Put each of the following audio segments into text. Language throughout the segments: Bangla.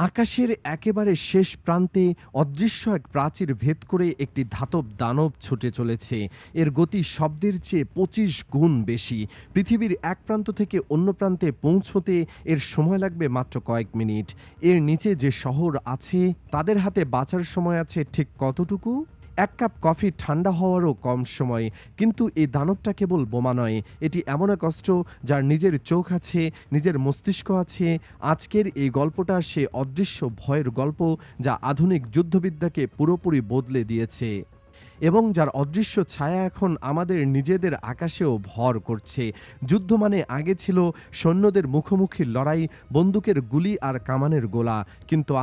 আকাশের একেবারে শেষ প্রান্তে অদৃশ্য এক প্রাচীর ভেদ করে একটি ধাতব দানব ছুটে চলেছে। এর গতি শব্দের চেয়ে ২৫ গুণ বেশি। পৃথিবীর এক প্রান্ত থেকে অন্য প্রান্তে পৌঁছতে এর সময় লাগবে মাত্র কয়েক মিনিট। এর নিচে যে শহর আছে তাদের হাতে বাঁচার সময় আছে ঠিক কতটুকু? এক কাপ কফি ঠান্ডা হওয়ারও কম সময়। কিন্তু এই দানবটা কেবল বোমা নয়, এটি এমন এক অস্ত্র যার নিজের চোখ আছে, নিজের মস্তিষ্ক আছে। আজকের এই গল্পটা সে অদৃশ্য ভয়ের গল্প যা আধুনিক যুদ্ধবিদ্যাকে পুরোপুরি বদলে দিয়েছে এবং যার অদৃশ্য ছায়া এখন আমাদের নিজেদের আকাশেও ভর করছে। যুদ্ধ মানে আগে ছিল সৈন্যদের মুখোমুখি লড়াই, বন্দুকের গুলি আর কামানের গোলা। কিন্তু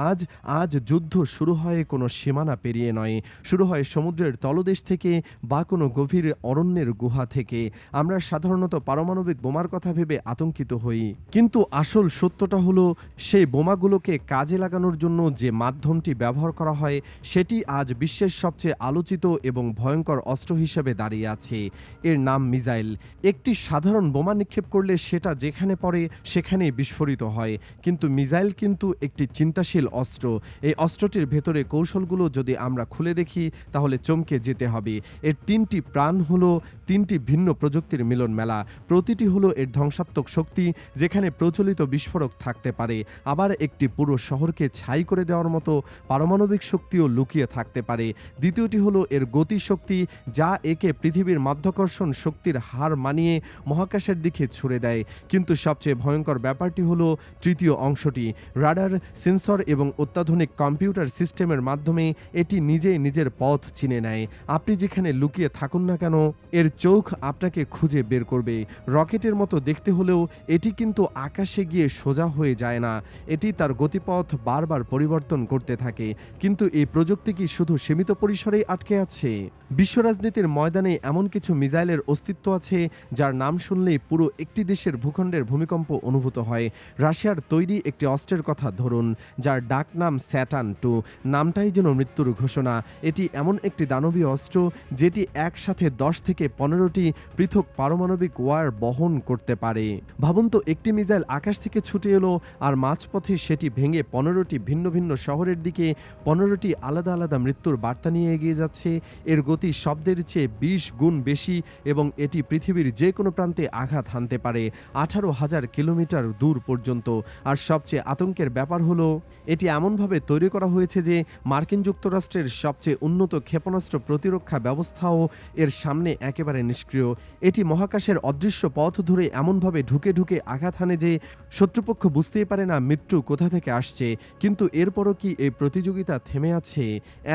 আজ যুদ্ধ শুরু হয় কোনো সীমানা পেরিয়ে নয়, শুরু হয় সমুদ্রের তলদেশ থেকে বা কোনো গভীর অরণ্যের গুহা থেকে। আমরা সাধারণত পারমাণবিক বোমার কথা ভেবে আতঙ্কিত হই, কিন্তু আসল সত্যটা হলো সেই বোমাগুলোকে কাজে লাগানোর জন্য যে মাধ্যমটি ব্যবহার করা হয় সেটি আজ বিশ্বের সবচেয়ে আলোচিত এবং ভয়ঙ্কর অস্ত্র হিসেবে দাঁড়িয়ে আছে। এর নাম মিসাইল। একটি সাধারণ বোমা নিক্ষেপ করলে সেটা যেখানে পড়ে সেখানেই বিস্ফোরিত হয়, কিন্তু মিসাইল কিন্তু একটি চিন্তাশীল অস্ত্র। এই অস্ত্রটির ভেতরে কৌশলগুলো যদি আমরা খুলে দেখি তাহলে চমকে যেতে হবে। এর তিনটি প্রাণ হলো তিনটি ভিন্ন প্রযুক্তির মিলন মেলা। প্রতিটি হলো এর ধ্বংসাত্মক শক্তি, যেখানে প্রচলিত বিস্ফোরক থাকতে পারে, আবার একটি পুরো শহরকে ছাই করে দেওয়ার মতো পারমাণবিক শক্তিও লুকিয়ে থাকতে পারে। দ্বিতীয়টি হলো এর গতিশক্তি, যা একে পৃথিবীর মাধ্যাকর্ষণ শক্তির হার মানিয়ে মহাকাশের দিকে ছুড়ে দেয়। কিন্তু সবচেয়ে ভয়ঙ্কর ব্যাপারটি হলো তৃতীয় অংশটি। রাডার, সেন্সর এবং অত্যাধুনিক কম্পিউটার সিস্টেমের মাধ্যমে এটি নিজেই নিজের পথ চিনে নেয়। আপনি যেখানে লুকিয়ে থাকুন না কেন, এর চোখ আপনাকে খুঁজে বের করবে। রকেটের মতো দেখতে হলেও এটি কিন্তু আকাশে গিয়ে সোজা হয়ে যায় না, এটি তার গতিপথ বারবার পরিবর্তন করতে থাকে। কিন্তু এই প্রযুক্তি কি শুধু সীমিত পরিসরেই আটকে আছে? বিশ্ব রাজনীতির ময়দানে এমন কিছু মিসাইলের অস্তিত্ব আছে যার নাম শুনলেই পুরো একটি দেশের ভূখণ্ডের ভূমিকম্প অনুভূত হয়। রাশিয়ার তৈরি একটি অস্ত্রের কথা ধরুন, যার ডাক নাম স্যাটার্ন-2। নামটাই যেন মৃত্যুর ঘোষণা। এটি এমন একটি দানবীয় অস্ত্র যেটি একসাথে 10 থেকে 15টি পৃথক পারমাণবিক ওয়্যার বহন করতে পারে। ভাবুন তো, একটি মিসাইল আকাশ থেকে ছুটে এলো আর মাঝপথে সেটি ভেঙে 15টি ভিন্ন ভিন্ন শহরের দিকে 15টি আলাদা আলাদা মৃত্যুর বার্তা নিয়ে এগিয়ে যাচ্ছে। এর গতি শব্দের চেয়ে 20 গুণ বেশি এবং এটি পৃথিবীর যে কোনো প্রান্তে আঘাত হানতে পারে, 18,000 কিলোমিটার দূর পর্যন্ত। আর সবচেয়ে আতঙ্কের ব্যাপার হলো এটি এমনভাবে তৈরি করা হয়েছে যে মার্কিন যুক্তরাষ্ট্রের সবচেয়ে উন্নত ক্ষেপণাস্ত্র প্রতিরক্ষা ব্যবস্থাও এর সামনে একেবারে নিষ্ক্রিয়। এটি মহাকাশের অদৃশ্য পথ ধরে এমনভাবে ঢুকে ঢুকে আঘাত হানে যে শত্রুপক্ষ বুঝতেই পারে না মৃত্যু কোথা থেকে আসছে। কিন্তু এরপরও কি এই প্রতিযোগিতা থেমে আছে?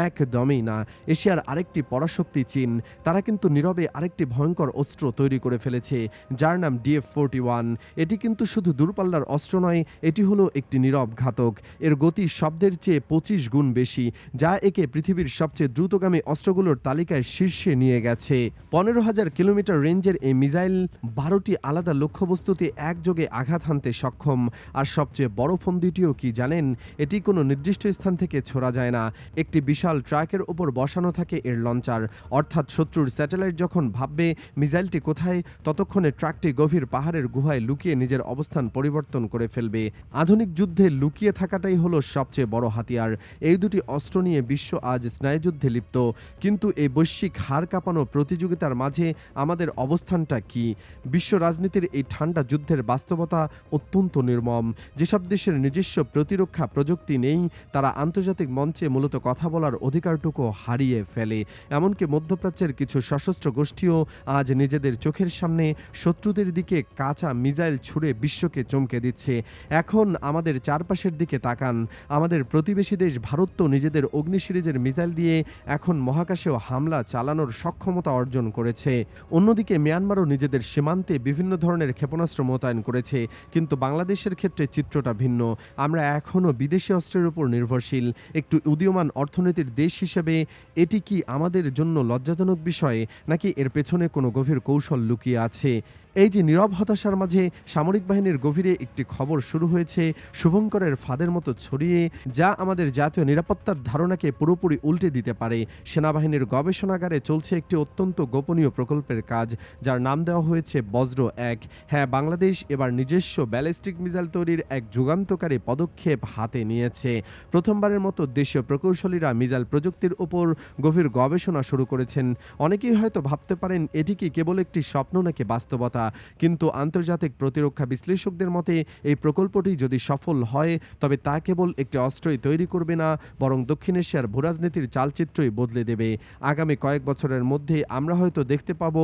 একদমই না। এশিয়ার আরেকটি পরাশক্তি চীন, তারা কিন্তু নীরবে আরেকটি ভয়ঙ্কর অস্ত্র তৈরি করে ফেলেছে, যার নাম DF-41। এটি কিন্তু শুধু দূরপাল্লার অস্ত্র নয়, এটি হলো একটি নীরব ঘাতক। এর গতি শব্দের চেয়ে 25 গুণ বেশি, যা একে পৃথিবীর সবচেয়ে দ্রুতগামী অস্ত্রগুলোর তালিকায় শীর্ষে নিয়ে গেছে। 15,000 কিলোমিটার রেঞ্জের এই মিসাইল 12টি আলাদা লক্ষ্যবস্তুতে একযোগে আঘাত হানতে সক্ষম। আর সবচেয়ে বড় ফন্দিটিও কি জানেন? এটি কোনো নির্দিষ্ট স্থান থেকে ছোড়া যায় না। একটি বিশাল ট্রাকের উপর বসানো থাকে এর লঞ্চার, অর্থাৎ শত্রুর স্যাটেলাইট যখন ভাববে মিসাইলটি কোথায়, ততক্ষণে ট্রাকটি গভীর পাহাড়ের গুহায় লুকিয়ে নিজের অবস্থান পরিবর্তন করে ফেলবে। আধুনিক যুদ্ধে লুকিয়ে থাকাটাই হলো সবচেয়ে বড় হাতিয়ার। এই দুটি অস্ত্র নিয়ে বিশ্ব আজ স্নায়ুযুদ্ধে লিপ্ত। কিন্তু এই বৈশ্বিক হাড় কাঁপানো প্রতিযোগিতার মাঝে আমাদের অবস্থানটা কি? বিশ্ব রাজনীতির এই ঠান্ডা যুদ্ধের বাস্তবতা অত্যন্ত নির্মম। যেসব দেশের নিজস্ব প্রতিরক্ষা প্রযুক্তি নেই, তারা আন্তর্জাতিক মঞ্চে মূলত কথা বলার অধিকারটুকু হারিয়ে ফেলে। এমনকি মধ্যপ্রাচ্যের কিছু সশস্ত্র গোষ্ঠীও আজ নিজেদের চোখের সামনে শত্রুদের দিকে কাঁচা মিসাইল ছুড়ে বিশ্বকে চমকে দিচ্ছে। এখন আমাদের চারপাশের দিকে তাকান। আমাদের প্রতিবেশী দেশ ভারত তো নিজেদের অগ্নি সিরিজের মিসাইল দিয়ে এখন মহাকাশেও হামলা চালানোর সক্ষমতা অর্জন করেছে। অন্যদিকে মিয়ানমারও নিজেদের সীমান্তে বিভিন্ন ধরনের ক্ষেপণাস্ত্র মোতায়েন করেছে। কিন্তু বাংলাদেশের ক্ষেত্রে চিত্রটা ভিন্ন। আমরা এখনও বিদেশি অস্ত্রের উপর নির্ভরশীল। একটু উদীয়মান অর্থনীতির দেশ হিসেবে এটি কি আমাদের জন্য লজ্জাজনক বিষয়, নাকি এর পেছনে কোনো গভীর কৌশল লুকিয়ে আছে? এই যে নীরব হতাশার মাঝে সামরিক বাহিনীর গভীরে একটি খবর শুরু হয়েছে শুভঙ্করের ফাঁদের মতো ছড়িয়ে, যা আমাদের জাতীয় নিরাপত্তার ধারণাকে পুরোপুরি উল্টে দিতে পারে। সেনাবাহিনীর গবেষণাগারে চলছে একটি অত্যন্ত গোপনীয় প্রকল্পের কাজ, যার নাম দেওয়া হয়েছে বজ্র-1। হ্যাঁ, বাংলাদেশ এবার নিজস্ব ব্যালিস্টিক মিসাইল তৈরির এক যুগান্তকারী পদক্ষেপ হাতে নিয়েছে। প্রথমবারের মতো দেশীয় প্রকৌশলীরা মিসাইল প্রযুক্তির উপর গভীর গবেষণা শুরু করেছেন। অনেকেই হয়তো ভাবতে পারেন এটি কি কেবল একটি স্বপ্ন নাকি বাস্তবতা, কিন্তু আন্তর্জাতিক প্রতিরক্ষা বিশ্লেষকদের মতে এই প্রকল্পটি যদি সফল হয় তবে তা কেবল একটি অস্ত্রই তৈরি করবে না, বরং দক্ষিণ এশিয়ার ভূরাজনীতির চালচিত্রই বদলে দেবে। আগামী কয়েক বছরের মধ্যে আমরা হয়তো দেখতে পাব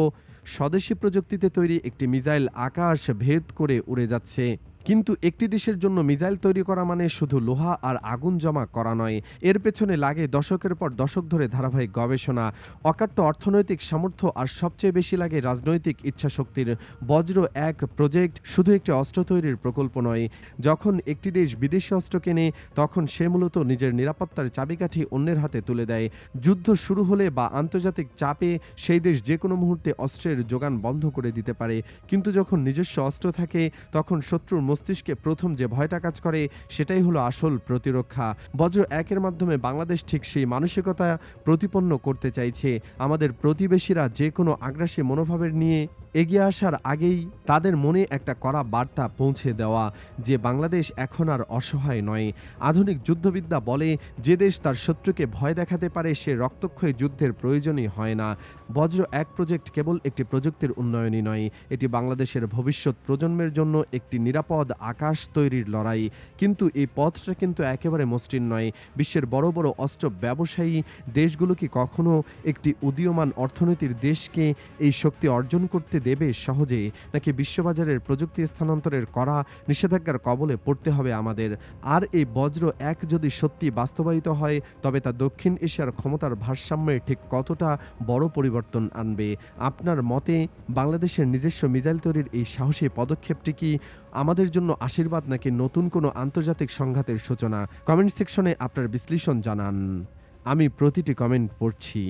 স্বদেশি প্রযুক্তিতে তৈরি একটি মিসাইল আকাশ ভেদ করে উড়ে যাচ্ছে। কিন্তু একটি দেশের জন্য মিসাইল তৈরি করা মানে শুধু লোহা আর আগুন জমা করা নয়, এর পেছনে লাগে দশকের পর দশক ধরে ধারাবাহিক গবেষণা, অকাট্য অর্থনৈতিক সামর্থ্য আর সবচেয়ে বেশি লাগে রাজনৈতিক ইচ্ছাশক্তির। বজ্র-1 প্রজেক্ট শুধু একটি অস্ত্র তৈরির প্রকল্প নয়। যখন একটি দেশ বিদেশি অস্ত্র কেনে, তখন সে মূলত নিজের নিরাপত্তার চাবিকাঠি অন্যের হাতে তুলে দেয়। যুদ্ধ শুরু হলে বা আন্তর্জাতিক চাপে সেই দেশ যে কোনো মুহূর্তে অস্ত্রের যোগান বন্ধ করে দিতে পারে। কিন্তু যখন নিজস্ব অস্ত্র থাকে, তখন শত্রুর মস্তিষ্কে প্রথম যে ভয়টা কাজ করে সেটাই হলো আসল প্রতিরক্ষা। বজ্র-1 মাধ্যমে বাংলাদেশ ঠিক সেই মানসিকতা প্রতিপন্ন করতে চাইছে। আমাদের প্রতিবেশীরা যে কোনো আগ্রাসী মনোভাবের নিয়ে এগিয়ে আসার আগেই তাদের মনে একটা কড়া বার্তা পৌঁছে দেওয়া যে বাংলাদেশ এখন আর অসহায় নয়। আধুনিক যুদ্ধবিদ্যা বলে, যে দেশ তার শত্রুকে ভয় দেখাতে পারে সে রক্তক্ষয়ী যুদ্ধের প্রয়োজনই হয় না। বজ্র-1 প্রজেক্ট কেবল একটি প্রযুক্তির উন্নয়নই নয়, এটি বাংলাদেশের ভবিষ্যৎ প্রজন্মের জন্য একটি নিরাপদ আকাশ তৈরির লড়াই। কিন্তু এই পথটা কিন্তু একেবারে মসৃণ নয়। বিশ্বের বড় বড় অস্ত্র ব্যবসায়ী দেশগুলো কি কখনো একটি উদীয়মান অর্থনীতির দেশকে এই শক্তি অর্জন করতে দেবে সহজে, নাকি বিশ্ববাজারের প্রযুক্তি স্থানান্তরের করা নিষেধাজ্ঞার কবলে পড়তে হবে আমাদের? আর এই বজ্র-1 যদি সত্যি বাস্তবায়িত হয় তবে তা দক্ষিণ এশিয়ার ক্ষমতার ভারসাম্যে ঠিক কতটা বড় পরিবর্তন আনবে? আপনার মতে বাংলাদেশের নিজস্ব মিসাইল তৈরির এই সাহসী পদক্ষেপটি কি আমাদের জন্য আশীর্বাদ নাকি নতুন কোনো আন্তর্জাতিক সংঘাতের সূচনা? কমেন্ট সেকশনে আপনার বিশ্লেষণ জানান। আমি প্রতিটি কমেন্ট পড়ছি।